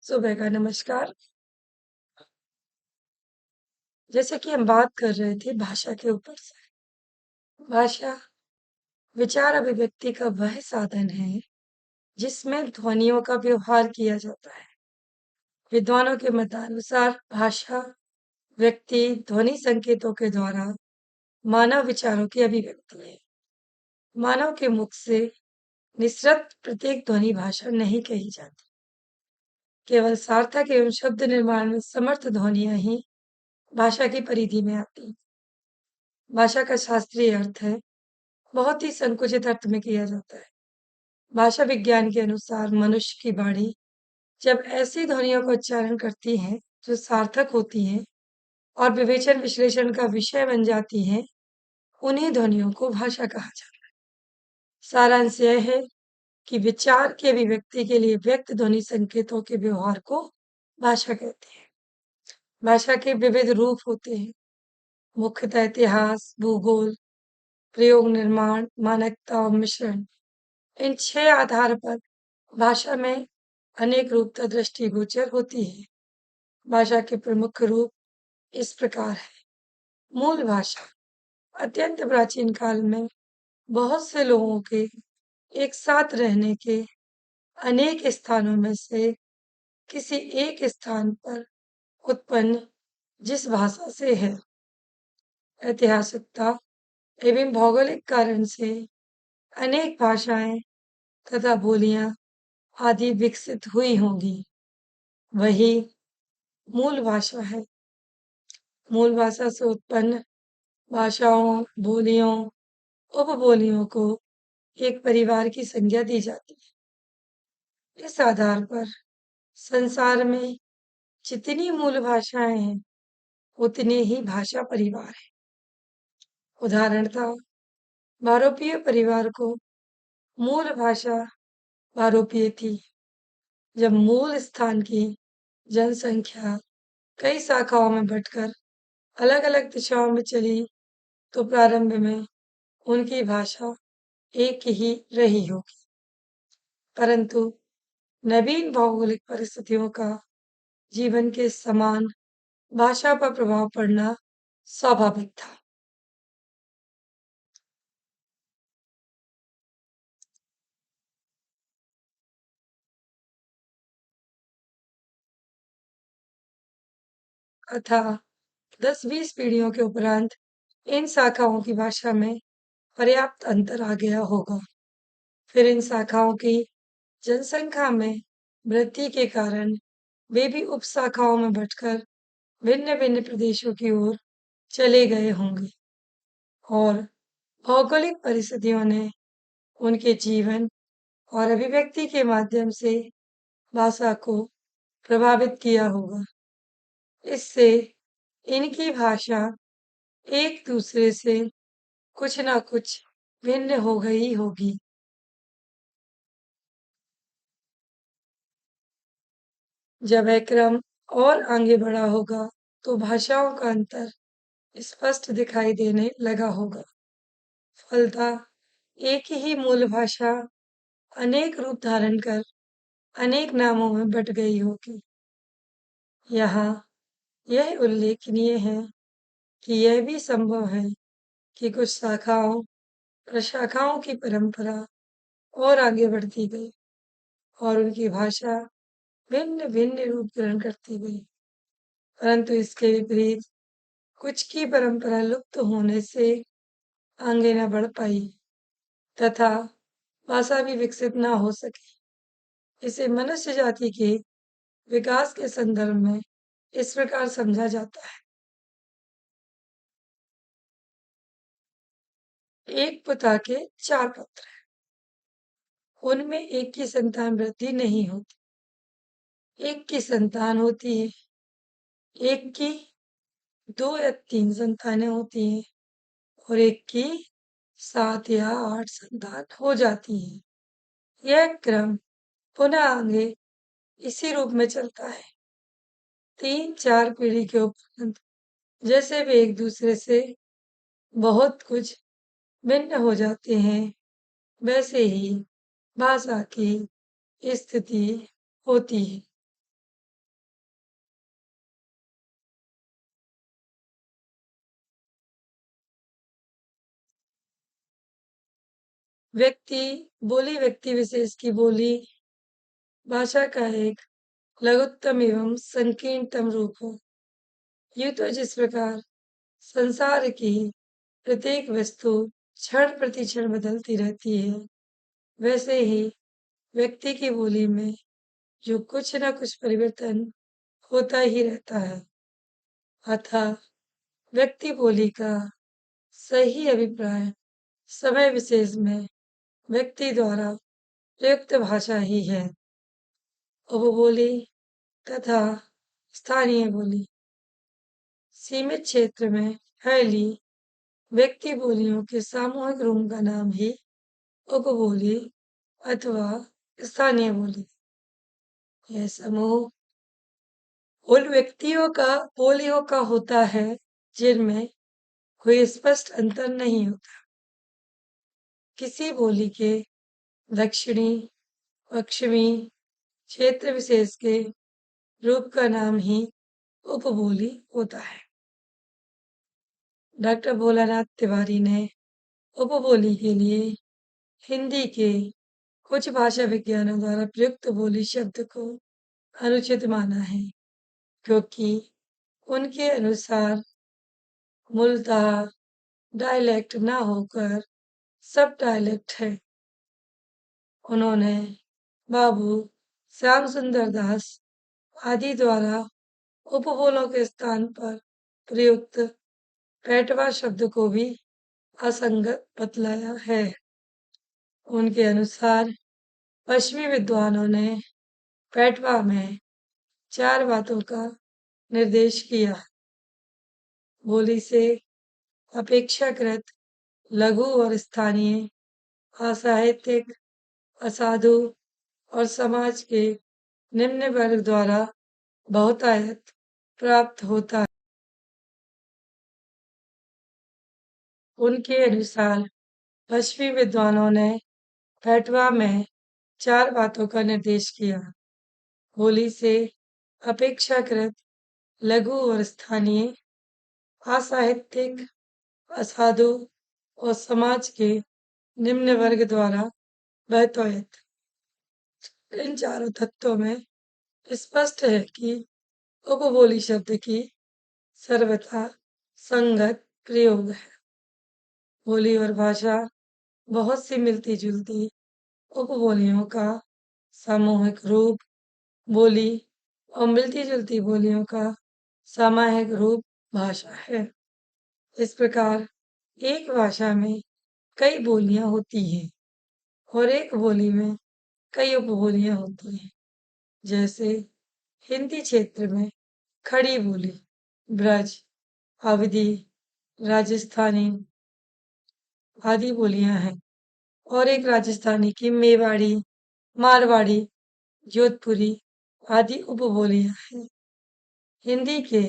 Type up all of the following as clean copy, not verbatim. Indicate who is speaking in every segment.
Speaker 1: सुबह का नमस्कार। जैसे कि हम बात कर रहे थे भाषा के ऊपर से। भाषा विचार अभिव्यक्ति का वह साधन है जिसमें ध्वनियों का व्यवहार किया जाता है। विद्वानों के मतानुसार भाषा व्यक्ति ध्वनि संकेतों के द्वारा मानव विचारों की अभिव्यक्ति है। मानव के मुख से निसृत प्रत्येक ध्वनि भाषा नहीं कही जाती। केवल सार्थक एवं शब्द निर्माण में समर्थ ध्वनियां ही भाषा की परिधि में आती हैं। भाषा का शास्त्रीय अर्थ है बहुत ही संकुचित अर्थ में किया जाता है। भाषा विज्ञान के अनुसार मनुष्य की वाणी जब ऐसी ध्वनियों का उच्चारण करती है जो सार्थक होती हैं और विवेचन विश्लेषण का विषय बन जाती हैं, उन्हीं ध्वनियों को भाषा कहा जाता है। सारांश यह है कि विचार की अभिव्यक्ति के लिए व्यक्त ध्वनि संकेतों के व्यवहार को भाषा कहते हैं। भाषा के विविध रूप होते हैं, मुख्यतः इतिहास, भूगोल, प्रयोग, निर्माण, मानकता और मिश्रण। इन 6 आधार पर भाषा में अनेक रूपता दृष्टिगोचर होती है। भाषा के प्रमुख रूप इस प्रकार है। मूल भाषा अत्यंत प्राचीन काल में बहुत से लोगों के एक साथ रहने के अनेक स्थानों में से किसी एक स्थान पर उत्पन्न जिस भाषा से है। ऐतिहासिकता एवं भौगोलिक कारण से अनेक भाषाएं तथा बोलियां आदि विकसित हुई होंगी। वही मूल भाषा है। मूल भाषा से उत्पन्न भाषाओं, बोलियों, उपबोलियों को एक परिवार की संज्ञा दी जाती है। इस आधार पर संसार में जितनी मूल भाषाएं हैं, उतने ही भाषा परिवार हैं। उदाहरणतः भारोपीय परिवार को मूल भाषा भारोपीय थी। जब मूल स्थान की जनसंख्या कई शाखाओं में बंटकर अलग-अलग दिशाओं में चली, तो प्रारंभ में उनकी भाषा एक ही रही होगी। परंतु नवीन भौगोलिक परिस्थितियों का जीवन के समान भाषा पर प्रभाव पड़ना स्वाभाविक था। अतः 10-20 पीढ़ियों के उपरांत इन शाखाओं की भाषा में पर्याप्त अंतर आ गया होगा। फिर इन शाखाओं की जनसंख्या में वृद्धि के कारण वे भी उपशाखाओं में बंटकर भिन्न-भिन्न प्रदेशों की ओर चले गए होंगे और भौगोलिक परिस्थितियों ने उनके जीवन और अभिव्यक्ति के माध्यम से भाषा को प्रभावित किया होगा। इससे इनकी भाषा एक दूसरे से कुछ ना कुछ भिन्न हो गई होगी। जब वह क्रम और आगे बढ़ा होगा, तो भाषाओं का अंतर स्पष्ट दिखाई देने लगा होगा। फलतः एक ही मूल भाषा अनेक रूप धारण कर अनेक नामों में बट गई होगी। यहाँ यह उल्लेखनीय है कि यह भी संभव है कि कुछ शाखाओं प्रशाखाओं की परंपरा और आगे बढ़ती गई और उनकी भाषा भिन्न भिन्न रूप ग्रहण करती गई। परंतु इसके विपरीत कुछ की परंपरा लुप्त होने से आगे न बढ़ पाई तथा भाषा भी विकसित न हो सकी। इसे मनुष्य जाति के विकास के संदर्भ में इस प्रकार समझा जाता है। एक पिता के 4 पुत्र हैं। उनमें एक की संतान वृद्धि नहीं होती, एक की संतान होती है, एक की 2 या 3 संतानें होती हैं और एक की 7 या 8 संतान हो जाती हैं। यह क्रम पुनः आगे इसी रूप में चलता है। 3-4 पीढ़ी के उपरांत जैसे वे एक दूसरे से बहुत कुछ भिन्न हो जाते हैं, वैसे ही भाषा की स्थिति होती है। व्यक्ति बोली व्यक्ति विशेष की बोली भाषा का एक लघुत्तम एवं संकीर्णतम रूप हो। यूं तो जिस प्रकार संसार की प्रत्येक वस्तु क्षण प्रति क्षण बदलती रहती है, वैसे ही व्यक्ति की बोली में जो कुछ न कुछ परिवर्तन होता ही रहता है। अतः व्यक्ति बोली का सही अभिप्राय समय विशेष में व्यक्ति द्वारा प्रयुक्त भाषा ही है। उपबोली तथा स्थानीय बोली सीमित क्षेत्र में फैली व्यक्ति बोलियों के सामूहिक रूप का नाम ही उपबोली अथवा स्थानीय बोली। यह समूह उन व्यक्तियों का बोलियों का होता है जिनमें कोई स्पष्ट अंतर नहीं होता। किसी बोली के दक्षिणी पश्चिमी क्षेत्र विशेष के रूप का नाम ही उपबोली होता है। डॉक्टर भोलानाथ तिवारी ने उपबोली के लिए हिंदी के कुछ भाषा विज्ञानों द्वारा प्रयुक्त बोली शब्द को अनुचित माना है, क्योंकि उनके अनुसार मूलतः डायलेक्ट न होकर सब डायलेक्ट है। उन्होंने बाबू श्याम सुंदर दास आदि द्वारा उपबोलों के स्थान पर प्रयुक्त पैटवा शब्द को भी असंगत बतलाया है। उनके अनुसार पश्चिमी विद्वानों ने पैटवा में 4 बातों का निर्देश किया। बोली से अपेक्षाकृत लघु और स्थानीय, असाहित्यिक, असाधु और समाज के निम्न वर्ग द्वारा बहुतायत प्राप्त होता है। उनके अनुसार पश्चिमी विद्वानों ने पैटवा में 4 बातों का निर्देश किया। बोली से अपेक्षाकृत लघु और स्थानीय, असाहित्यिक, असाधु और समाज के निम्न वर्ग द्वारा बहुतायत। इन चारों तत्वों में स्पष्ट है कि उपबोली शब्द की सर्वथा संगत प्रयोग है। बोली और भाषा बहुत सी मिलती जुलती उपबोलियों का सामूहिक रूप बोली और मिलती जुलती बोलियों का सामायिक रूप भाषा है। इस प्रकार एक भाषा में कई बोलियां होती हैं और एक बोली में कई उपबोलियां होती हैं। जैसे हिंदी क्षेत्र में खड़ी बोली, ब्रज, अवधी, राजस्थानी आदि बोलियां हैं और एक राजस्थानी की मेवाड़ी, मारवाड़ी, जोधपुरी आदि उपबोलियां हैं। हिंदी के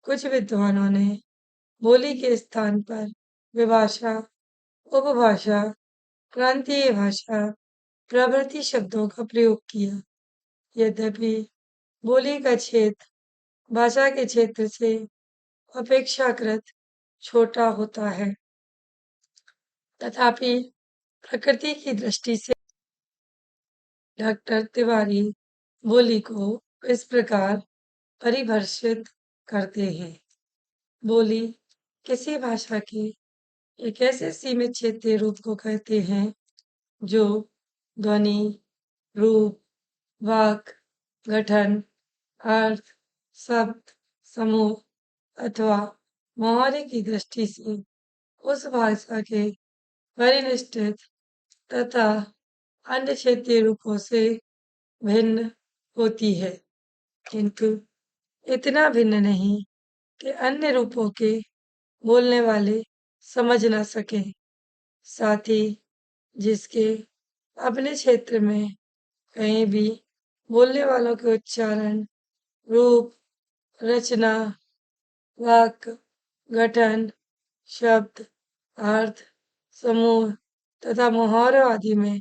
Speaker 1: कुछ विद्वानों ने बोली के स्थान पर विभाषा, उपभाषा, प्रांतीय भाषा प्रभृति शब्दों का प्रयोग किया। यद्यपि बोली का क्षेत्र भाषा के क्षेत्र से अपेक्षाकृत छोटा होता है, तथापि प्रकृति की दृष्टि से डॉक्टर तिवारी बोली को इस प्रकार परिभाषित करते हैं। बोली किसी भाषा के एक ऐसे सीमित क्षेत्रीय रूप को कहते हैं जो ध्वनि, रूप, वाक, गठन, अर्थ, शब्द, समूह अथवा मुहावरे की दृष्टि से उस भाषा के परिनिष्ठित तथा अन्य क्षेत्रीय रूपों से भिन्न होती है, किंतु इतना भिन्न नहीं कि अन्य रूपों के बोलने वाले समझ ना सकें। साथ ही जिसके अपने क्षेत्र में कहीं भी बोलने वालों के उच्चारण, रूप, रचना, वाक्य, गठन, शब्द, अर्थ, समूह तथा मुहावरों आदि में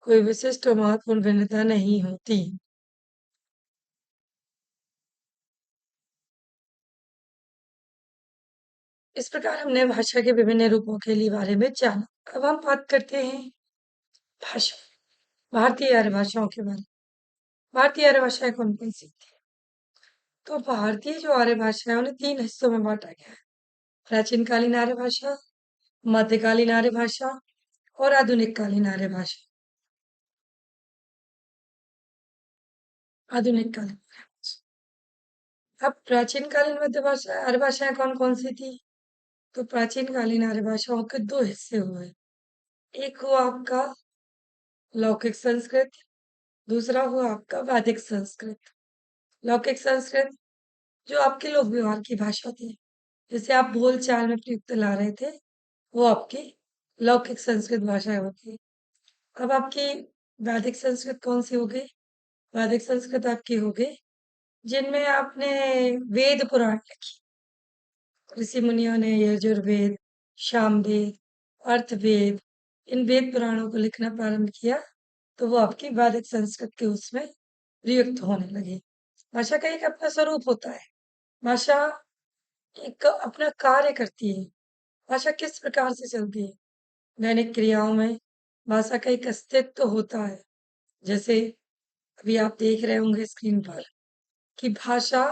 Speaker 1: कोई विशिष्ट और महत्वपूर्ण भिन्नता नहीं होती। इस प्रकार हमने भाषा के विभिन्न रूपों के लिए बारे में जाना। अब हम बात करते हैं भाषा, भारतीय आर्य भाषाओं के बारे में। भारतीय आर्य भाषाएं कौन कौन सी थी? तो भारतीय जो आर्य भाषा है उन्हें तीन हिस्सों में बांटा गया है। प्राचीन कालीन आर्य भाषा, मध्यकालीन आर्य भाषा और आधुनिक कालीन आर्य भाषा। आधुनिक कालीन आर्य भाषा। अब प्राचीन कालीन मध्य भाषा आर्य भाषाएं कौन कौन सी थी? तो प्राचीन कालीन आर्य भाषाओं के दो हिस्से हुए। एक हुआ आपका लौकिक संस्कृत, दूसरा हुआ आपका वैदिक संस्कृत। लौकिक संस्कृत जो आपके लोक व्यवहार की भाषा थी, जिसे आप बोल चाल में प्रयुक्त ला रहे थे, वो आपकी लौकिक संस्कृत भाषा होती। अब आपकी वैदिक संस्कृत कौन सी हो गई? वैदिक संस्कृत आपकी हो गई जिनमें आपने वेद पुराण लिखी। ऋषि मुनियों ने यजुर्वेद, सामवेद, अर्थवेद, इन वेद पुराणों को लिखना प्रारंभ किया, तो वो आपकी वैदिक संस्कृत के उसमें प्रयुक्त होने लगी। भाषा का एक अपना स्वरूप होता है। भाषा एक अपना कार्य करती है। भाषा किस प्रकार से चलती है? दैनिक क्रियाओं में भाषा का एक अस्तित्व होता है। जैसे अभी आप देख रहे होंगे स्क्रीन पर कि भाषा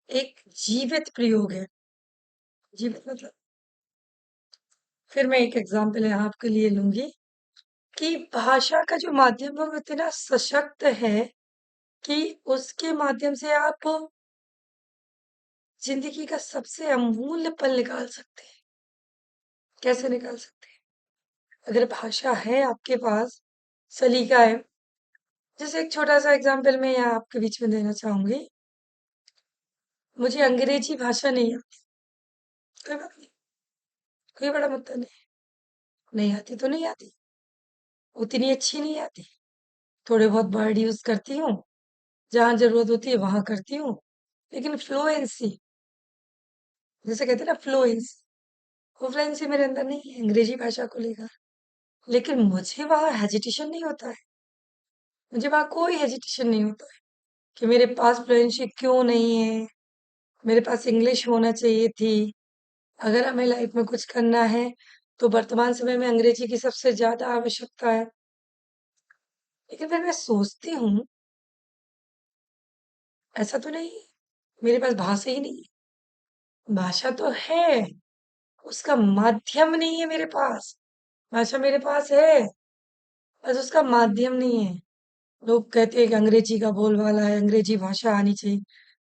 Speaker 1: एक जीवित प्रयोग है। जीवित मतलब, फिर मैं एक एग्जाम्पल यहाँ आपके लिए लूंगी कि भाषा का जो माध्यम है वो इतना सशक्त है कि उसके माध्यम से आप जिंदगी का सबसे अमूल्य पल निकाल सकते हैं। कैसे निकाल सकते हैं? अगर भाषा है आपके पास, सलीका है। जैसे एक छोटा सा एग्जाम्पल मैं यहाँ आपके बीच में देना चाहूंगी। मुझे अंग्रेजी भाषा नहीं आती, कोई बात नहीं, कोई बड़ा मुद्दा नहीं। नहीं आती तो नहीं आती, उतनी अच्छी नहीं आती। थोड़े बहुत वर्ड यूज करती हूँ, जहां जरूरत होती है वहां करती हूँ। लेकिन फ्लुएंसी, जैसे कहते हैं ना फ्लुएंसी, वो फ्लुएंसी मेरे अंदर नहीं है अंग्रेजी भाषा को लेकर। लेकिन मुझे वहां हेजिटेशन नहीं होता है। मुझे वहां कोई हेजिटेशन नहीं होता है कि मेरे पास फ्लुएंसी क्यों नहीं है, मेरे पास इंग्लिश होना चाहिए थी। अगर हमें लाइफ में कुछ करना है तो वर्तमान समय में अंग्रेजी की सबसे ज्यादा आवश्यकता है। लेकिन फिर मैं सोचती हूँ, ऐसा तो नहीं मेरे पास भाषा ही नहीं है। भाषा तो है, उसका माध्यम नहीं है मेरे पास। भाषा मेरे पास है, बस उसका माध्यम नहीं है। लोग कहते हैं कि अंग्रेजी का बोलबाला है, अंग्रेजी भाषा आनी चाहिए।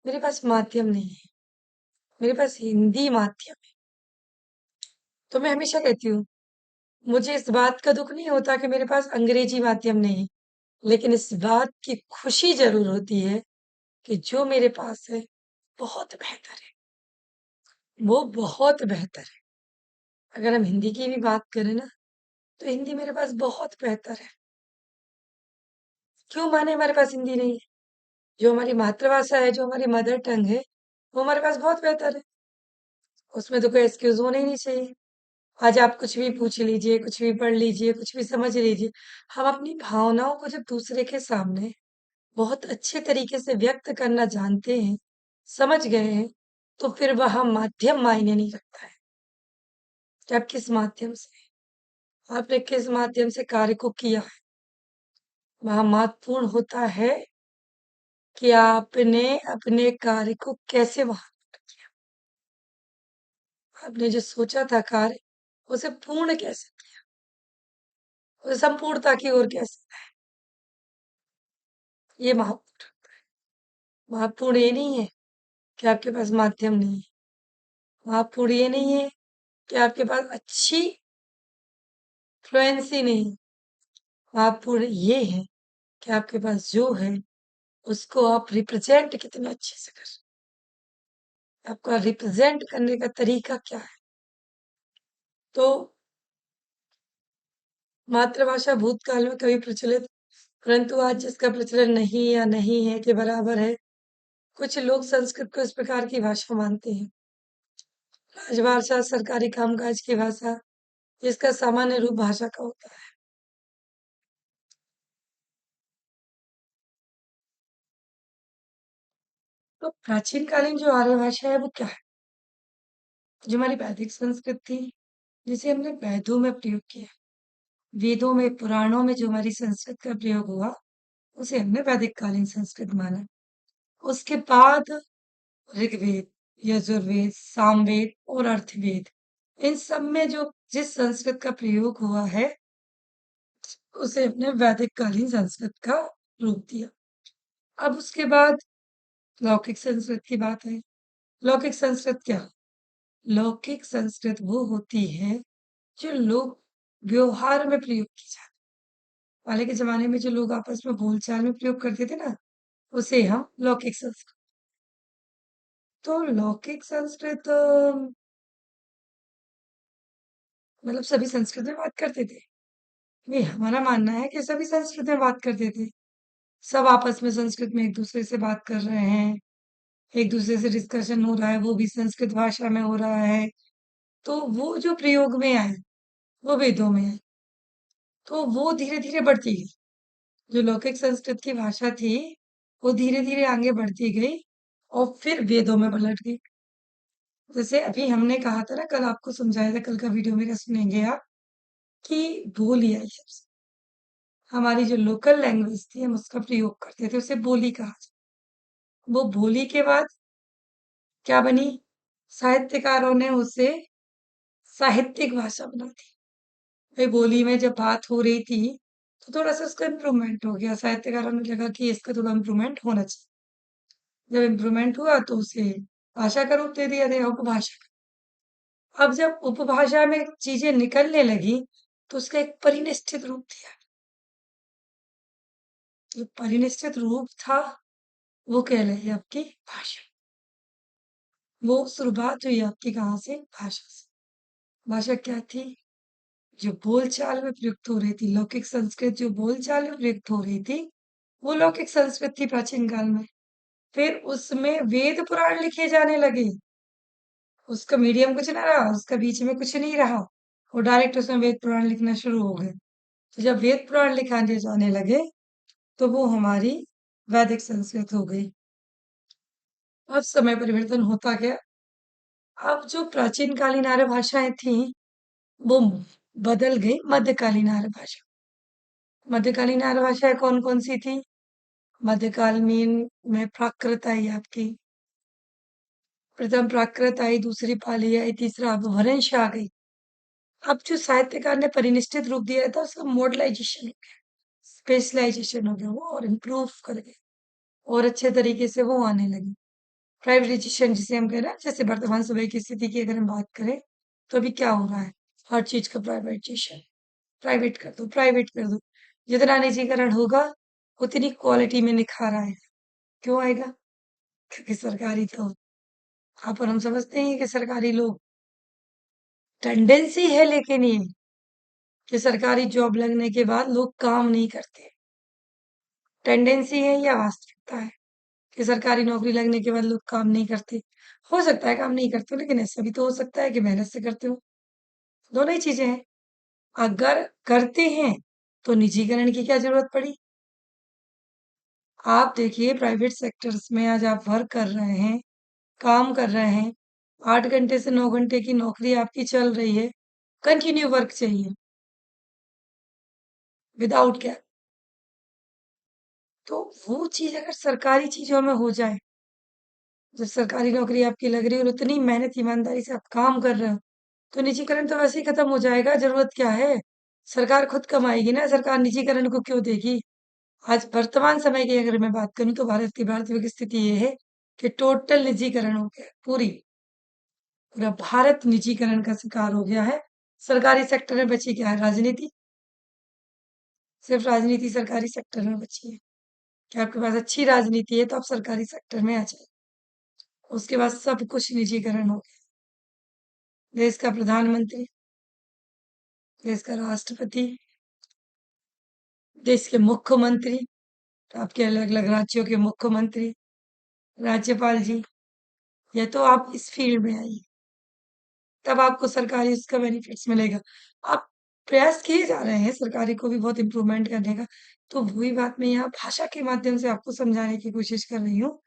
Speaker 1: मेरे पास माध्यम नहीं है, मेरे पास हिंदी माध्यम है। तो मैं हमेशा कहती हूँ, मुझे इस बात का दुख नहीं होता कि मेरे पास अंग्रेजी माध्यम नहीं है, लेकिन इस बात की खुशी जरूर होती है कि जो मेरे पास है बहुत बेहतर है, वो बहुत बेहतर है। अगर हम हिंदी की भी बात करें ना, तो हिंदी मेरे पास बहुत बेहतर है। क्यों माने हमारे पास हिंदी नहीं है? जो हमारी मातृभाषा है, जो हमारी मदर टंग है, वो हमारे पास बहुत बेहतर है। उसमें तो कोई एक्सक्यूज होना ही नहीं चाहिए। आज आप कुछ भी पूछ लीजिए, कुछ भी पढ़ लीजिए, कुछ भी समझ लीजिए। हम अपनी भावनाओं को जब दूसरे के सामने बहुत अच्छे तरीके से व्यक्त करना जानते हैं, समझ गए हैं, तो फिर वह माध्यम मायने नहीं रखता है कि आप किस माध्यम से, आपने किस माध्यम से कार्य को किया है। वह महत्वपूर्ण होता है कि आपने अपने कार्य को कैसे वहां किया। आपने जो सोचा था कार्य, उसे पूर्ण कैसे किया, उसे संपूर्णता की ओर कैसे, ये महत्वपूर्ण। महत्वपूर्ण ये नहीं है कि आपके पास माध्यम नहीं है। महत्वपूर्ण ये नहीं है कि आपके पास अच्छी फ्लुएंसी नहीं। महत्वपूर्ण ये है कि आपके पास जो है उसको आप रिप्रेजेंट कितने अच्छे से कर रहे हैं। आपका रिप्रेजेंट करने का तरीका क्या है? तो मातृभाषा भूतकाल में कभी प्रचलित, परंतु आज जिसका प्रचलन नहीं या नहीं है के बराबर है। कुछ लोग संस्कृत को इस प्रकार की भाषा मानते हैं, राजभाषा, सरकारी कामकाज की भाषा, जिसका सामान्य रूप भाषा का होता है। तो प्राचीन कालीन जो आर्य भाषा है वो क्या है? जो हमारी वैदिक संस्कृत थी, जिसे हमने वेदों में प्रयोग किया। वेदों में, पुराणों में जो हमारी संस्कृत का प्रयोग हुआ, उसे हमने वैदिक कालीन संस्कृत माना। उसके बाद ऋग्वेद, यजुर्वेद, सामवेद और अर्थवेद, इन सब में जो जिस संस्कृत का प्रयोग हुआ है, उसे हमने वैदिक कालीन संस्कृत का रूप दिया। अब उसके बाद लौकिक संस्कृत की बात है। लौकिक संस्कृत क्या? लौकिक संस्कृत वो होती है जो लोग व्यवहार में प्रयोग की जाती। पहले के जमाने में जो लोग आपस में बोलचाल में प्रयोग करते थे ना, उसे हम लौकिक संस्कृत। तो लौकिक संस्कृत मतलब सभी संस्कृत में बात करते थे। ये हमारा मानना है कि सभी संस्कृत में बात करते थे। सब आपस में संस्कृत में एक दूसरे से बात कर रहे हैं, एक दूसरे से डिस्कशन हो रहा है, वो भी संस्कृत भाषा में हो रहा है। तो वो जो प्रयोग में आए, वो वेदों में आए। तो वो धीरे-धीरे बढ़ती गई। जो लौकिक संस्कृत की भाषा थी, वो धीरे-धीरे आगे बढ़ती गई और फिर वेदों में पलट गई। जैसे अभी हमने कहा था ना, कल आपको समझाया था, कल का वीडियो मेरा सुनेंगे आप, कि बोली आई सबसे। हमारी जो लोकल लैंग्वेज थी, हम उसका प्रयोग करते थे, उसे बोली कहा जाता। वो बोली के बाद क्या बनी? साहित्यकारों ने उसे साहित्यिक भाषा बना दी। भाई बोली में जब बात हो रही थी, तो थोड़ा सा उसका इम्प्रूवमेंट हो गया। साहित्यकारों ने लगा कि इसका थोड़ा इम्प्रूवमेंट होना चाहिए। जब इम्प्रूवमेंट हुआ तो उसे भाषा का रूप दे दिया गया, उपभाषा का। अब जब उपभाषा में चीजें निकलने लगी, तो उसका एक परिनिष्ठित रूप दिया। जो परिनिष्ठित रूप था, वो कहलाई आपकी भाषा। वो शुरुआत हुई आपकी कहाँ से? भाषा से। भाषा क्या थी? जो बोलचाल में प्रयुक्त हो रही थी, लौकिक संस्कृत जो बोलचाल में प्रयुक्त हो रही थी, वो लौकिक संस्कृत थी प्राचीन काल में। फिर उसमें वेद पुराण लिखे जाने लगे। उसका मीडियम कुछ ना रहा, उसका बीच में कुछ नहीं रहा, वो डायरेक्ट उसमें वेद पुराण लिखना शुरू हो गए। तो जब वेद पुराण लिखाने जाने लगे, तो वो हमारी वैदिक संस्कृत हो गई। अब समय परिवर्तन होता गया। अब जो प्राचीन कालीन आर्य भाषाएं थी, वो बदल गई मध्यकालीन आर्य भाषा। मध्यकालीन आर्य भाषाएं कौन कौन सी थी? मध्यकालीन में प्राकृत आई आपकी, प्रथम प्राकृत आई, दूसरी पाली आई, तीसरा अपभ्रंश आ गई। अब जो साहित्यकार ने परिनिष्ठित रूप दिया था, उसका मॉडर्नाइजेशन हो गया, स्पेशलाइजेशन हो गया, वो और इम्प्रूव कर गए और अच्छे तरीके से वो आने लगी। प्राइवेटाइजेशन जिसे हम कह रहे हैं, जैसे वर्तमान समय की स्थिति की अगर हम बात करें, तो अभी क्या हो रहा है? हर चीज का प्राइवेटाइजेशन, प्राइवेट कर दो, प्राइवेट कर दो। जितना निजीकरण होगा, उतनी क्वालिटी में निखार आएगा। क्यों आएगा? क्योंकि सरकारी तो आप और हम समझते हैं कि सरकारी लोग, टेंडेंसी है लेकिन ये कि सरकारी जॉब लगने के बाद लोग काम नहीं करते। टेंडेंसी है या वास्तविकता है कि सरकारी नौकरी लगने के बाद लोग काम नहीं करते? हो सकता है काम नहीं करते हो, लेकिन ऐसा भी तो हो सकता है कि मेहनत से करते हो। दोनों ही चीजें हैं। अगर करते हैं तो निजीकरण की क्या जरूरत पड़ी? आप देखिए प्राइवेट सेक्टर्स में आज आप वर्क कर रहे हैं, काम कर रहे हैं, 8 घंटे से 9 घंटे की नौकरी आपकी चल रही है, कंटिन्यू वर्क चाहिए, विदाउट क्या? तो वो चीज अगर सरकारी चीजों में हो जाए, जब सरकारी नौकरी आपकी लग रही है और उतनी मेहनत ईमानदारी से आप काम कर रहे हो, तो निजीकरण तो वैसे ही खत्म हो जाएगा। जरूरत क्या है? सरकार खुद कमाएगी ना, सरकार निजीकरण को क्यों देगी? आज वर्तमान समय की अगर मैं बात करूं, तो भारत की वास्तविक स्थिति ये है कि टोटल निजीकरण हो गया, पूरा भारत निजीकरण का शिकार हो गया है। सरकारी सेक्टर में बची क्या है? राजनीति। सिर्फ राजनीति सरकारी सेक्टर में बची है कि आपके पास अच्छी राजनीति है तो आप सरकारी सेक्टर में आ जाए। उसके बाद सब कुछ निजीकरण हो गया। देश का प्रधानमंत्री, देश का राष्ट्रपति, देश के मुख्यमंत्री, आपके अलग अलग राज्यों के मुख्यमंत्री, राज्यपाल जी, या तो आप इस फील्ड में आइए, तब आपको सरकारी इसका बेनिफिट्स मिलेगा। आप प्रयास किए जा रहे हैं सरकारी को भी बहुत इम्प्रूवमेंट करने का। तो वही बात मैं यहाँ भाषा के माध्यम से आपको समझाने की कोशिश कर रही हूँ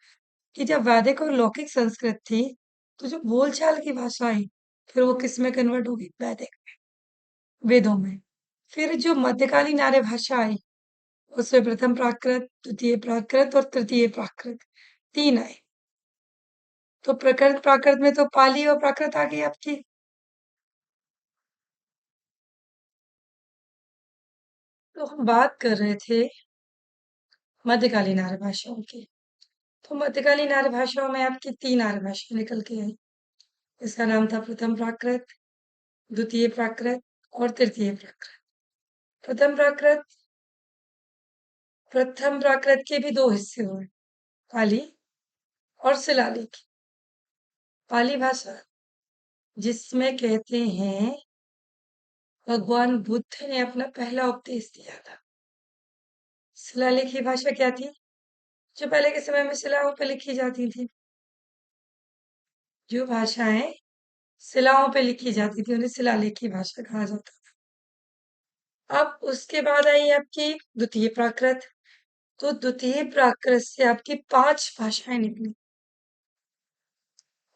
Speaker 1: कि जब वैदिक और लौकिक संस्कृत थी, तो जो बोलचाल की भाषा आई, फिर वो किस में कन्वर्ट होगी? वैदिक, वेदों में। फिर जो मध्यकालीन आर्य भाषा आई, उसमें प्रथम प्राकृत, द्वितीय प्राकृत और तृतीय प्राकृत 3 आए। तो प्रकृत प्राकृत में तो पाली और प्राकृत आ गई आपकी। तो हम बात कर रहे थे मध्यकालीन आर्य भाषाओं की। तो मध्यकालीन आर्य भाषाओं में आपकी 3 आर्य भाषा निकल के आई। इसका नाम था प्रथम प्राकृत, द्वितीय प्राकृत और तृतीय प्राकृत। प्रथम प्राकृत प्रथम प्राकृत के भी 2 हिस्से हुए, पाली और शिलालेख। पाली भाषा जिसमें कहते हैं भगवान बुद्ध ने अपना पहला उपदेश दिया था। शिलालेखी भाषा क्या थी? जो पहले के समय में शिलाओं पे लिखी जाती थी। जो भाषाएं शिलाओं पे लिखी जाती थी उन्हें शिलालेखी भाषा कहा जाता था। अब उसके बाद आई आपकी द्वितीय प्राकृत। तो द्वितीय प्राकृत से आपकी 5 भाषाएं निकली।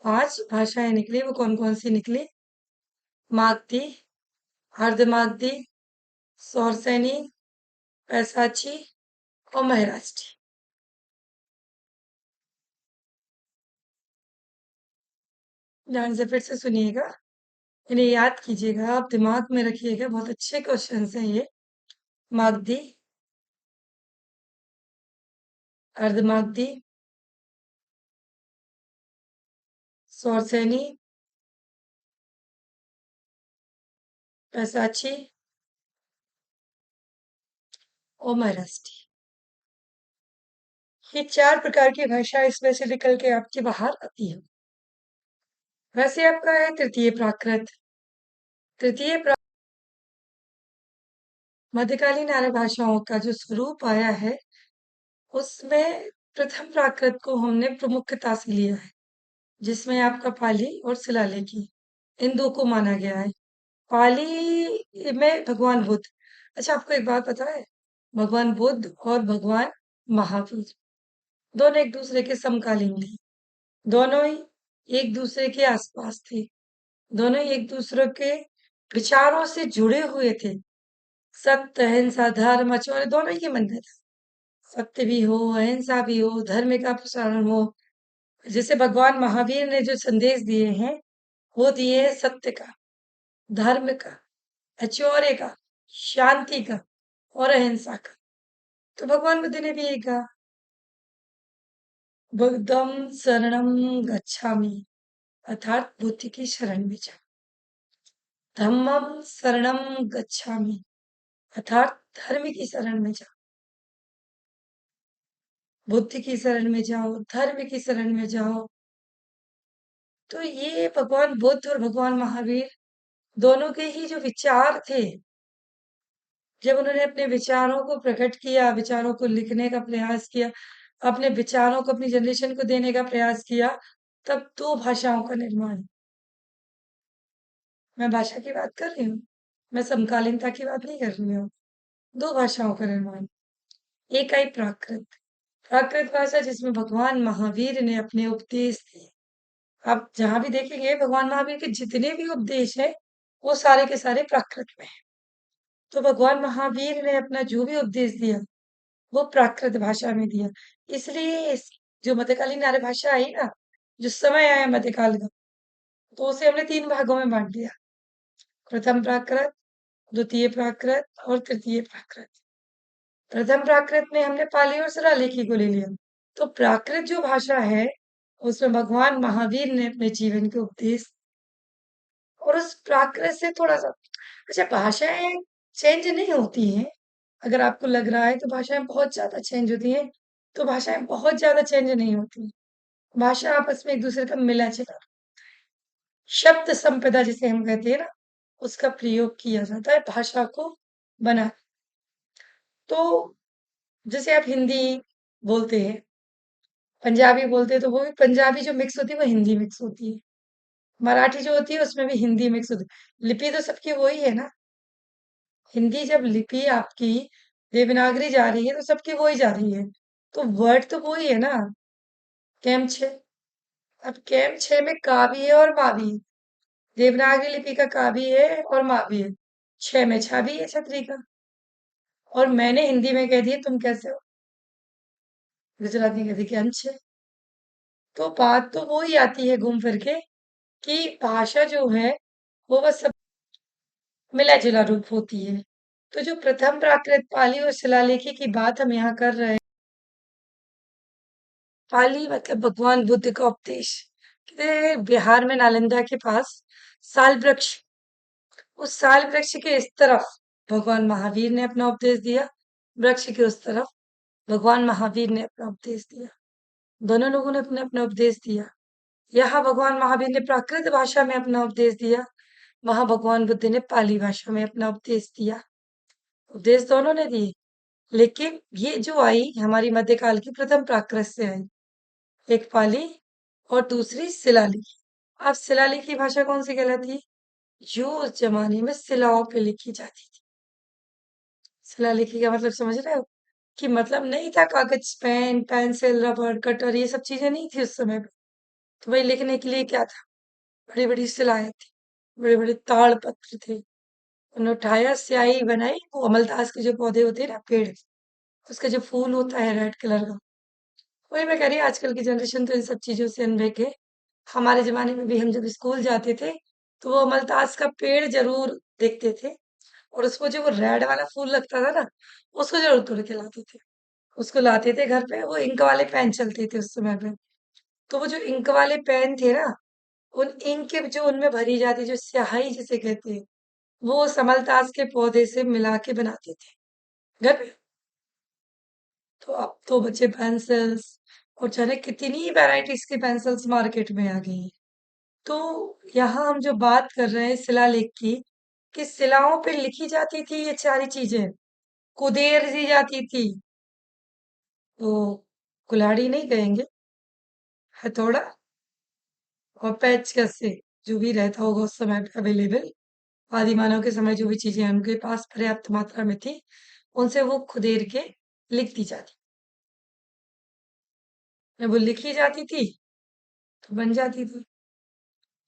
Speaker 1: 5 भाषाएं निकली, वो कौन कौन सी निकली? मागधी, अर्धमागधी, सौरसेनी, पैसाची और महाराष्ट्री। ध्यान से फिर से सुनिएगा, इन्हें याद कीजिएगा, आप दिमाग में रखिएगा, बहुत अच्छे क्वेश्चन हैं ये। मागधी, अर्धमागधी, सौरसेनी, पैसाची और महाराष्ट्री। ये 4 प्रकार की भाषा इसमें से निकल के आपके बाहर आती है। वैसे आपका है तृतीय प्राकृत। तृतीय मध्यकालीन आर्य भाषाओं का जो स्वरूप आया है, उसमें प्रथम प्राकृत को हमने प्रमुखता से लिया है, जिसमें आपका पाली और शिलालेखी इन 2 को माना गया है। पाली में भगवान बुद्ध। अच्छा, आपको एक बात पता है? भगवान बुद्ध और भगवान महावीर दोनों एक दूसरे के समकालीन थे। दोनों ही एक दूसरे के आसपास थे। दोनों ही एक दूसरे के विचारों से जुड़े हुए थे। सत्य, अहिंसा, धर्म, आचरण दोनों ही मानते थे। सत्य भी हो, अहिंसा भी हो, धर्म का प्रसारण हो। जैसे भगवान महावीर ने जो संदेश दिए हैं, वो दिए हैं सत्य का, धर्म का, ऐश्वर्य का, शांति का और अहिंसा का। तो भगवान बुद्ध ने भी यही कहा, बुद्धं शरणं गच्छामि, अर्थात बुद्ध की शरण में जाओ। धम्मं शरणं गच्छामि, अर्थात धर्म की शरण में जाओ। बुद्ध की शरण में जाओ, धर्म की शरण में जाओ। तो ये भगवान बुद्ध और भगवान महावीर दोनों के ही जो विचार थे, जब उन्होंने अपने विचारों को प्रकट किया, विचारों को लिखने का प्रयास किया, अपने विचारों को अपनी जनरेशन को देने का प्रयास किया, तब 2 भाषाओं का निर्माण। मैं भाषा की बात कर रही हूँ, मैं समकालीनता की बात नहीं कर रही हूँ। 2 भाषाओं का निर्माण। एक आई प्राकृत। प्राकृत भाषा जिसमें भगवान महावीर ने अपने उपदेश दिए। आप जहां भी देखेंगे भगवान महावीर के जितने भी उपदेश हैं, वो सारे के सारे प्राकृत में हैं। तो भगवान महावीर ने अपना जो भी उपदेश दिया, वो प्राकृत भाषा में दिया। इसलिए जो मध्यकालीन आर्य भाषा आई ना, जो समय आया मध्यकाल का, तो उसे हमने 3 भागों में बांट दिया। प्रथम प्राकृत, द्वितीय प्राकृत और तृतीय प्राकृत। प्रथम प्राकृत में हमने पाली और शिलालेखी को ले लिया। तो प्राकृत जो भाषा है, उसमें भगवान महावीर ने अपने जीवन के उपदेश, और उस प्राकृत से थोड़ा सा, अच्छा, भाषाएं चेंज नहीं होती हैं। अगर आपको लग रहा है तो भाषाएं बहुत ज्यादा चेंज होती हैं, तो भाषाएं बहुत ज्यादा चेंज नहीं होती। भाषा आपस में एक दूसरे का मिला जुला, शब्द संपदा जिसे हम कहते हैं ना, उसका प्रयोग किया जाता है भाषा को बना। तो जैसे आप हिंदी बोलते हैं, पंजाबी बोलते हैं, तो वो भी पंजाबी जो मिक्स होती है वो हिंदी मिक्स होती है। मराठी जो होती है उसमें भी हिंदी मिक्स होती है। लिपि तो सबकी वही है ना। हिंदी जब लिपि आपकी देवनागरी जा रही है तो सबकी वही जा रही है, तो वर्ड तो वही है ना। कैम छे, अब कैम छे में का भी है और मा भी है। देवनागरी लिपि का का भी है और मा भी है। छ में छा भी है छतरी का। और मैंने हिंदी में कह दिया तुम कैसे हो, गुजराती में कहती कि अंश है। तो बात तो वो ही आती है घूम फिर के कि भाषा जो है वो बस सब मिला जुला रूप होती है। तो जो प्रथम प्राकृत पाली और शिलालेखी की बात हम यहाँ कर रहे हैं, पाली मतलब भगवान बुद्ध का उपदेश। कहते हैं, बिहार में नालंदा के पास साल वृक्ष, उस साल वृक्ष के इस तरफ भगवान महावीर ने अपना उपदेश दिया, वृक्ष के उस तरफ भगवान महावीर ने अपना उपदेश दिया। दोनों लोगों ने अपना अपना उपदेश दिया। यहाँ भगवान महावीर ने प्राकृत भाषा में अपना उपदेश दिया, वहां भगवान बुद्ध ने पाली भाषा में अपना उपदेश दिया। उपदेश दोनों ने दिए, लेकिन ये जो आई हमारी मध्यकाल की प्रथम प्राकृत से आई, एक पाली और दूसरी शिलालिपि। अब शिलालिपि की भाषा कौन सी कहलाती है? जो उस जमाने में शिलाओं पे लिखी जाती थी। शिलालिपि का मतलब समझ रहे हो? कि मतलब नहीं था कागज, पेन, पेंसिल, रबड़, कटर, ये सब चीजें नहीं थी उस समय पे। तो भाई लिखने के लिए क्या था? बड़ी बड़ी शिलाएं थी, बड़े बड़े ताड़ पत्र थे। उन्हें उठाया, स्याही बनाई, वो अमलतास के जो पौधे होते हैं ना, पेड़, उसका जो फूल होता है रेड कलर का, वही मैं कह रही हूँ। आजकल की जनरेशन तो इन सब चीजों से अनभिज्ञ है। हमारे जमाने में भी हम जब स्कूल जाते थे तो वो अमलतास का पेड़ जरूर देखते थे, और उसको जो वो रेड वाला फूल लगता था ना, उसको जरूर तोड़ के लाते थे। उसको लाते थे घर पे, वो इंक वाले पेन चलते थे उस समय पे। तो वो जो इंक वाले पेन थे ना, उन इंक के जो उनमें भरी जाती जो स्याही जिसे कहते हैं, वो समलतास के पौधे से मिला के बनाते थे घर पे। तो अब तो बच्चे पेंसिल्स और जाने कितनी वैरायटीज की पेंसिल्स मार्केट में आ गई हैं। तो यहाँ हम जो बात कर रहे हैं शिलालेख की, कि शिलाओं पे लिखी जाती थी ये सारी चीजें, कुदेर दी जाती थी। तो कुल्हाड़ी नहीं कहेंगे, हथौड़ा और पेचकस से, जो भी रहता होगा उस समय पे अवेलेबल, आदि मानव के समय जो भी चीजें उनके पास पर्याप्त मात्रा में थी, उनसे वो खुदेर के लिख दी जाती। जब वो लिखी जाती थी तो बन जाती थी।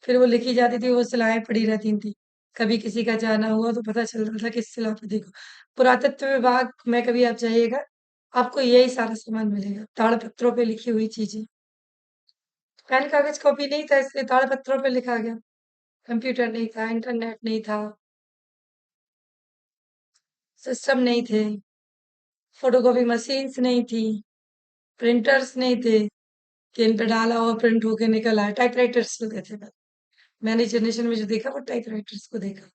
Speaker 1: फिर वो लिखी जाती थी, वो शिलाएं पड़ी रहती थी। कभी किसी का जाना हुआ तो पता चलता था कि इस शिला पे देखो। पुरातत्व विभाग में कभी आप जाइएगा, आपको यही सारा सामान मिलेगा, ताड़पत्रों पे लिखी हुई चीजें। पेन कागज कॉपी नहीं था, इसलिए ताड़पत्रों पे लिखा गया। कंप्यूटर नहीं था, इंटरनेट नहीं था, सिस्टम नहीं थे, फोटोकॉपी मशीन्स नहीं थी, प्रिंटर्स नहीं थे कि इन पे डाला और प्रिंट होके निकल आए। टाइपराइटर्स चलते थे पहले। मैंने जनरेशन में जो देखा वो टाइपराइटर्स को देखा।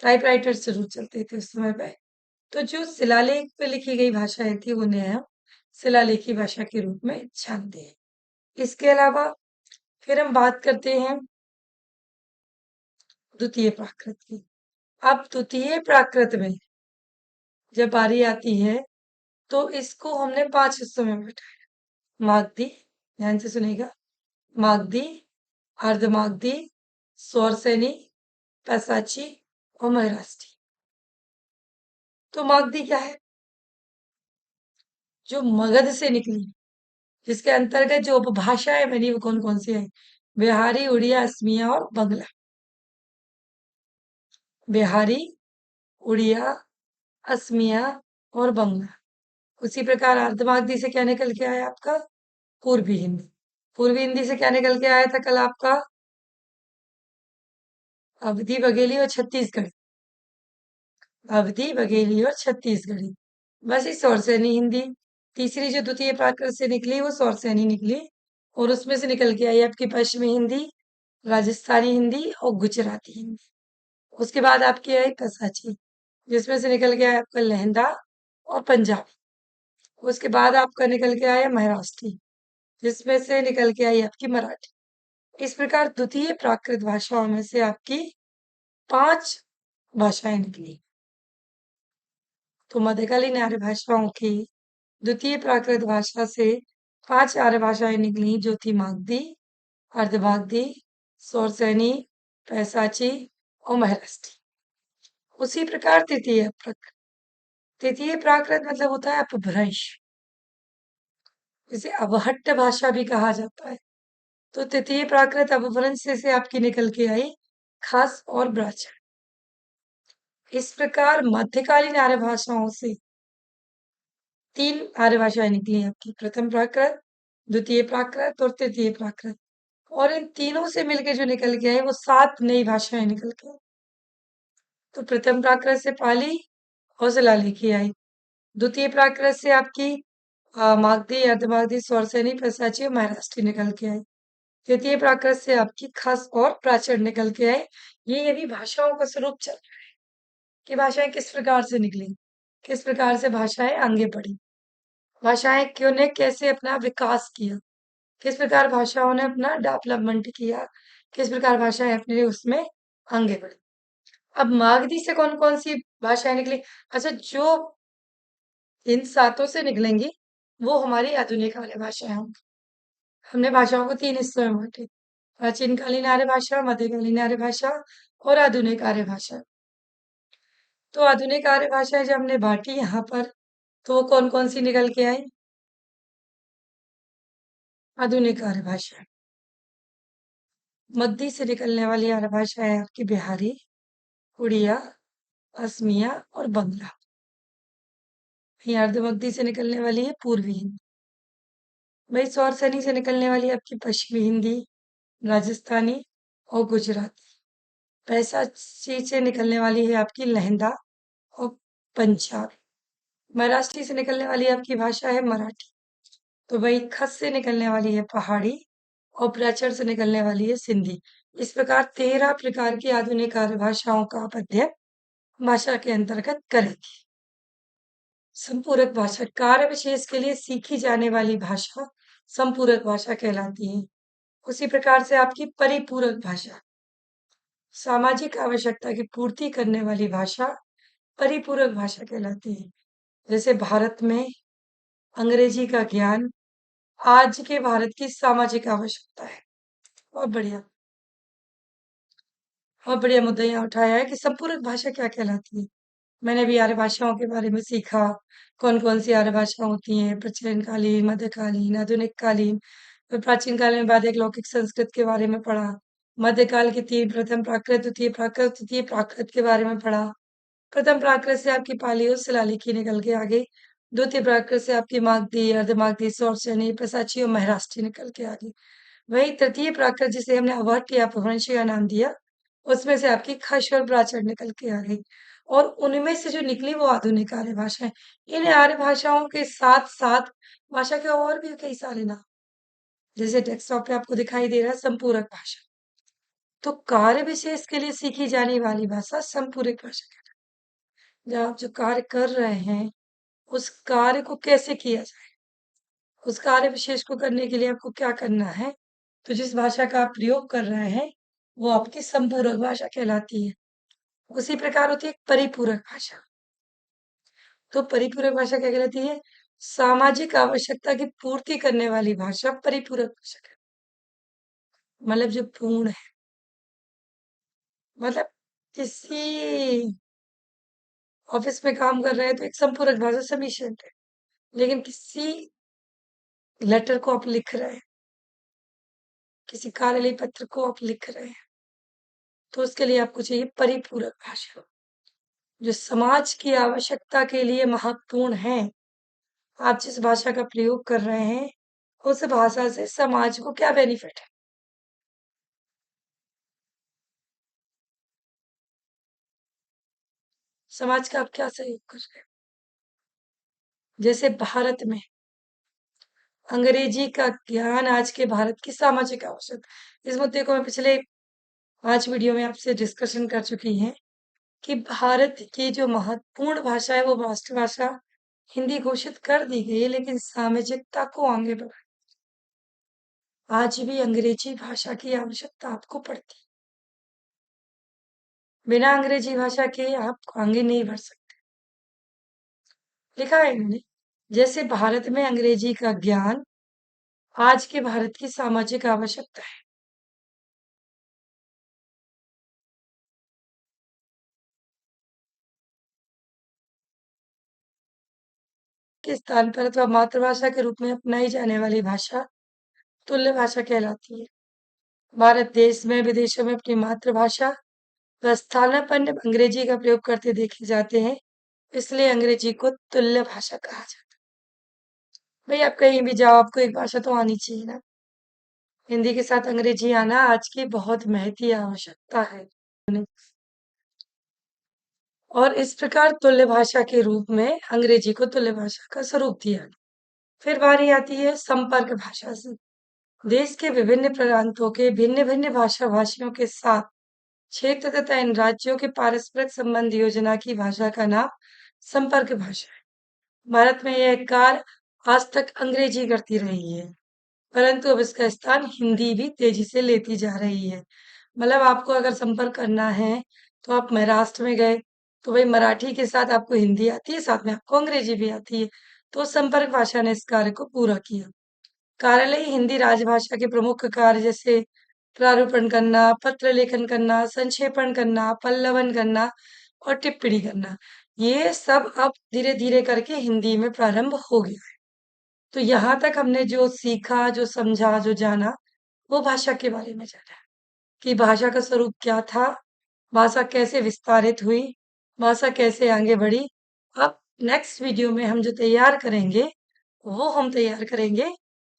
Speaker 1: टाइपराइटर्स जरूर चलते थे उस समय पे। तो जो शिलालेख पे लिखी गई भाषाएं थी उन्हें हम शिलालेखी भाषा के रूप में जानते हैं। इसके अलावा फिर हम बात करते हैं द्वितीय प्राकृत की। अब द्वितीय प्राकृत में जब बारी आती है तो इसको हमने 5 हिस्सों में बांटा है। मागधी, ध्यान से सुनेगा, मागधी, अर्धमागधी, स्वरसेनी, पैसाची और महाराष्ट्री। तो मागधी क्या है? जो मगध से निकली, जिसके अंतर्गत जो उपभाषाएं बनी वो कौन कौन सी है? बिहारी, उड़िया, असमिया और बंगला। बिहारी, उड़िया, असमिया और बंगला। उसी प्रकार अर्धमागधी से क्या निकल के आया आपका? पूर्वी हिंदी। पूर्वी हिंदी से क्या निकल के आया था कल आपका? अवधी, बघेली और छत्तीसगढ़ी। अवधी, बघेली और छत्तीसगढ़ी। बस इस सौरसैनी हिंदी। तीसरी जो द्वितीय प्राकृत से निकली वो सौरसैनी निकली, और उसमें से निकल के आई आपकी पश्चिमी हिंदी, राजस्थानी हिंदी और गुजराती हिंदी। उसके बाद आपकी आई कसाची, जिसमें से निकल के आया आपका लहंदा और पंजाबी। उसके बाद आपका निकल के आया महाराष्ट्री, जिसमें से निकल के आई आपकी मराठी। इस प्रकार द्वितीय प्राकृत भाषाओं में से आपकी 5 भाषाएं निकली। तो मध्यकालीन आर्य भाषाओं की द्वितीय प्राकृत भाषा से 5 आर्य भाषाएं निकली, जो थी मागधी, अर्धमागधी, सौरसैनी, पैसाची और महाराष्ट्री। उसी प्रकार तृतीय प्राकृत मतलब होता है अपभ्रंश, जिसे अवहट्ट भाषा भी कहा जाता है। तो तृतीय प्राकृत अपभ्रंश से आपकी निकल के आई खास और ब्राह्मण। इस प्रकार मध्यकालीन आर्य भाषाओं से 3 आर्य भाषाएं निकली आपकी, प्रथम प्राकृत, द्वितीय प्राकृत और तृतीय प्राकृत। और इन तीनों से मिलके जो निकल के आई वो 7 नई भाषाएं निकल के आई। तो प्रथम प्राकृत से पाली और शिलालिपि आई। द्वितीय प्राकृत से आपकी मागधी, अर्धमागधी, स्वरसेनी, पैशाची और महाराष्ट्री निकल के आई। तृतीय प्राकृत से आपकी खस और प्राचीन निकल के आए। ये यदि भाषाओं का स्वरूप चल रहा है कि भाषाएं किस प्रकार से निकली, किस प्रकार से भाषाएं आगे बढ़ी, भाषाएं क्यों ने कैसे अपना विकास किया, किस प्रकार भाषाओं ने अपना डेवलपमेंट किया, किस प्रकार भाषाएं अपने उसमें आगे बढ़ी। अब मागधी से कौन कौन सी भाषाएं निकली? अच्छा, जो इन सातों से निकलेंगी वो हमारी आधुनिक आर्य भाषाएं होंगी। हमने भाषाओं को 3 हिस्सों में बांटे, प्राचीन कालीन आर्य भाषा, मध्यकालीन आर्य भाषा और आधुनिक आर्य भाषा। तो आधुनिक आर्य भाषाएं जब हमने बांटी यहाँ पर, तो वो कौन कौन सी निकल के आई? आधुनिक आर्य भाषा मध्य से निकलने वाली आर्य भाषा है आपकी बिहारी, उड़िया, असमिया और बंगला। ये अर्धमध्य से निकलने वाली है पूर्वी हिंदी। वही सौरसनी से निकलने वाली है आपकी पश्चिमी हिंदी, राजस्थानी और गुजराती। पैंसाची से निकलने वाली है आपकी लहंदा और पंजाबी। महाराष्ट्री से निकलने वाली आपकी भाषा है मराठी। तो वही खस से निकलने वाली है पहाड़ी और प्राचर से निकलने वाली है सिंधी। इस प्रकार 13 प्रकार की आधुनिक आर्य भाषाओं का आप अध्ययन भाषा के अंतर्गत करेंगे। संपूरक भाषा, कार्य विशेष के लिए सीखी जाने वाली भाषा संपूरक भाषा कहलाती है। उसी प्रकार से आपकी परिपूरक भाषा, सामाजिक आवश्यकता की पूर्ति करने वाली भाषा परिपूरक भाषा कहलाती है। जैसे भारत में अंग्रेजी का ज्ञान आज के भारत की सामाजिक आवश्यकता है। बहुत बढ़िया, बहुत बढ़िया मुद्दा यहाँ उठाया है कि संपूरक भाषा क्या कहलाती है। मैंने भी आर्य भाषाओं के बारे में सीखा, कौन कौन सी आर्य भाषा होती हैं, प्राचीन कालीन, मध्यकालीन, आधुनिक कालीन। फिर प्राचीन काल में वैदिक लौकिक संस्कृत के बारे में पढ़ा, मध्यकाल के 3, प्रथम प्राकृत, द्वितीय प्राकृत, तृतीय प्राकृत के बारे में पढ़ा। प्रथम प्राकृत से आपकी पाली और शिलालिपि निकल के आ गई। द्वितीय प्राकृत से आपकी मागधी, अर्धमागधी, सौरसेनी, पैशाची और महाराष्ट्री निकल के आ गई। वही तृतीय प्राकृत जिसे हमने अवहट्ट या अपभ्रंश का नाम दिया, उसमें से आपकी खश और प्राचर निकल के आ गई। और उनमें से जो निकली वो आधुनिक आर्य भाषा है। इन आर्य भाषाओं के साथ साथ भाषा के और भी कई सारे नाम, जैसे डेस्कटॉप पे आपको दिखाई दे रहा है संपूरक भाषा। तो कार्य विशेष के लिए सीखी जाने वाली भाषा संपूरक भाषा कहलाती है। जब आप जो कार्य कर रहे हैं उस कार्य को कैसे किया जाए, उस कार्य विशेष को करने के लिए आपको क्या करना है, तो जिस भाषा का आप प्रयोग कर रहे हैं वो आपकी संपूरक भाषा कहलाती है। उसी प्रकार होती है एक परिपूरक भाषा। तो परिपूरक भाषा क्या कहलाती है? सामाजिक आवश्यकता की पूर्ति करने वाली भाषा परिपूरक भाषा मतलब जो पूर्ण है, मतलब किसी ऑफिस में काम कर रहे हैं तो एक संपूरक भाषा सफिशिएंट है। लेकिन किसी लेटर को आप लिख रहे हैं, किसी कार्यालय पत्र को आप लिख रहे हैं, तो उसके लिए आपको चाहिए परिपूरक भाषा, जो समाज की आवश्यकता के लिए महत्वपूर्ण है। आप जिस भाषा का प्रयोग कर रहे हैं उस भाषा से समाज को क्या बेनिफिट है, समाज का आप क्या सहयोग कर रहे हैं। जैसे भारत में अंग्रेजी का ज्ञान आज के भारत की सामाजिक आवश्यकता, इस मुद्दे को मैं पिछले 5 वीडियो में आपसे डिस्कशन कर चुकी हैं कि भारत की जो महत्वपूर्ण भाषा है वो राष्ट्रभाषा हिंदी घोषित कर दी गई है, लेकिन सामाजिकता को आगे बढ़ा आज भी अंग्रेजी भाषा की आवश्यकता आपको पड़ती है। बिना अंग्रेजी भाषा के आप आगे नहीं बढ़ सकते। लिखा है इन्होंने, जैसे भारत में अंग्रेजी का ज्ञान आज के भारत की सामाजिक आवश्यकता है। के स्थान पर अथवा मातृभाषा के रूप में अपनाई जाने वाली भाषा तुल्य भाषा कहलाती है। भारत देश में विदेशों में अपनी मातृभाषा वह स्थानापन्न अंग्रेजी का प्रयोग करते देखे जाते हैं, इसलिए अंग्रेजी को तुल्य भाषा कहा जाता है। भाई आप कहीं भी जाओ, आपको एक भाषा तो आनी चाहिए ना। हिंदी के साथ अंग्रेजी आना आज की बहुत महती आवश्यकता है। और इस प्रकार तुल्य भाषा के रूप में अंग्रेजी को तुल्य भाषा का स्वरूप दिया गया। फिर बारी आती है संपर्क भाषा से। देश के विभिन्न प्रांतों के भिन्न भिन्न भाषा भाषियों के साथ क्षेत्र तथा इन राज्यों के पारस्परिक संबंध योजना की भाषा का नाम संपर्क भाषा है। भारत में यह कार्य आज तक अंग्रेजी करती रही है, परंतु अब इसका स्थान हिंदी भी तेजी से लेती जा रही है। मतलब आपको अगर संपर्क करना है, तो आप महाराष्ट्र में गए, तो भाई मराठी के साथ आपको हिंदी आती है, साथ में आपको अंग्रेजी भी आती है। तो संपर्क भाषा ने इस कार्य को पूरा किया। कार्यालय हिंदी राजभाषा के प्रमुख कार्य जैसे प्रारूपण करना, पत्र लेखन करना, संक्षेपण करना, पल्लवन करना और टिप्पणी करना, ये सब अब धीरे-धीरे करके हिंदी में प्रारंभ हो गया है। तो यहाँ तक हमने जो सीखा, जो समझा, जो जाना, वो भाषा के बारे में जाना कि भाषा का स्वरूप क्या था, भाषा कैसे विस्तारित हुई, भाषा कैसे आगे बढ़ी। अब नेक्स्ट वीडियो में हम जो तैयार करेंगे, वो हम तैयार करेंगे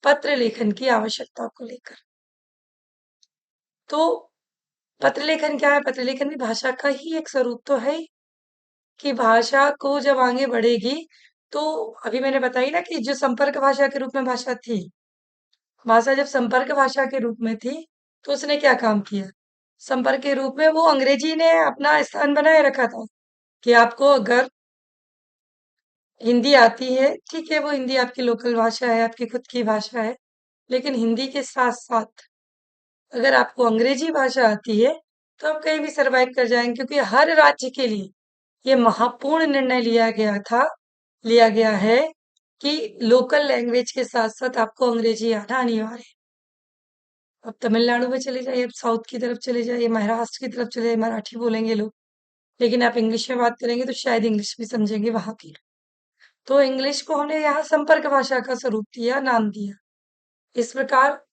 Speaker 1: पत्र लेखन की आवश्यकता को लेकर। तो पत्र लेखन क्या है? पत्र लेखन भी भाषा का ही एक स्वरूप तो है ही कि भाषा को जब आगे बढ़ेगी, तो अभी मैंने बताई ना कि जो संपर्क भाषा के रूप में भाषा थी, भाषा जब संपर्क भाषा के रूप में थी, तो उसने क्या काम किया? संपर्क के रूप में वो अंग्रेजी ने अपना स्थान बनाए रखा था कि आपको अगर हिंदी आती है, ठीक है, वो हिंदी आपकी लोकल भाषा है, आपकी खुद की भाषा है, लेकिन हिंदी के साथ-साथ अगर आपको अंग्रेजी भाषा आती है, तो आप कहीं भी सर्वाइव कर जाएँगे क्योंकि हर राज्य के लिए ये महापूर्ण निर्णय लिया गया है कि लोकल लैंग्वेज के साथ-साथ आपको अंग्रेजी आना अनिवार्य है। अब तमिलनाडु में चले जाइए, अब साउथ की तरफ चले जाइए, महाराष्ट्र की तरफ चले जाइए, मराठी बोलेंगे लोग, लेकिन आप इंग्लिश में बात करेंगे तो शायद इंग्लिश भी समझेंगे वहाँ के लोग। तो इंग्लिश को हमने यहाँ संपर्क भाषा का स्वरूप दिया, नाम दिया। इस प्रकार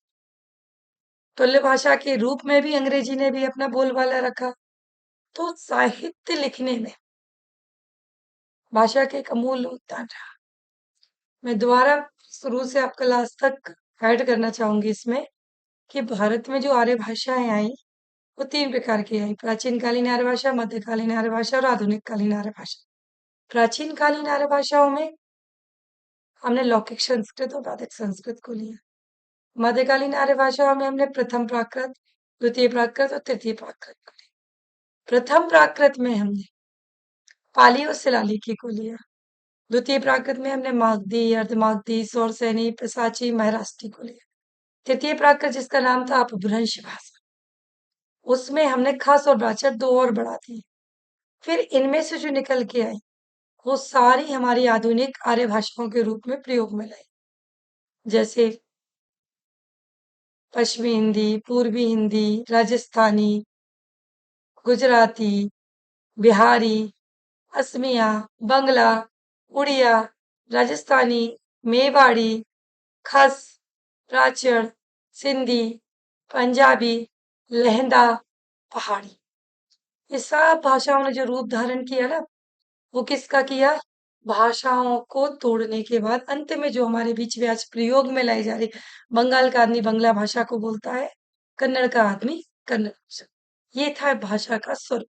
Speaker 1: तुल्य भाषा के रूप में भी अंग्रेजी ने भी अपना बोलबाला रखा। तो साहित्य लिखने में भाषा का एक अमूल्य योगदान रहा। मैं दोबारा शुरू से आपका लास्ट तक ऐड करना चाहूंगी इसमें कि भारत में जो आर्य भाषाएं आई, वो 3 प्रकार की आई। प्राचीन कालीन आर्य भाषा, मध्यकालीन आर्य भाषा और आधुनिक कालीन आर्य भाषा। प्राचीन कालीन आर्य भाषाओं में हमने लौकिक संस्कृत और वैदिक संस्कृत को लिया। मध्यकालीन आर्य भाषाओं में हमने प्रथम प्राकृत, द्वितीय प्राकृत और तृतीय प्राकृत को लिया। प्रथम प्राकृत में हमने पाली और शिलालिपि को लिया। द्वितीय प्राकृत में हमने मागधी, अर्धमागधी, सौरसैनी, पिशाची, महाराष्ट्री को लिया। तृतीय प्राकृत जिसका नाम था अपभ्रंश भाषा, उसमें हमने खस और वाचक 2 और बढ़ा दिए। फिर इनमें से जो निकल के आई, वो सारी हमारी आधुनिक आर्य भाषाओं के रूप में प्रयोग में लाई। जैसे पश्चिमी हिंदी, पूर्वी हिंदी, राजस्थानी, गुजराती, बिहारी, असमिया, बंगला, उड़िया, राजस्थानी, मेवाड़ी, खस, प्राचर, सिंधी, पंजाबी, लहंदा, पहाड़ी। ये सब भाषाओं ने जो रूप धारण किया ना, वो किसका किया? भाषाओं को तोड़ने के बाद अंत में जो हमारे बीच में आज प्रयोग में लाई जा रही, बंगाल का आदमी बंगला भाषा को बोलता है, कन्नड़ का आदमी कन्नड़ भाषा। ये था भाषा का स्वरूप।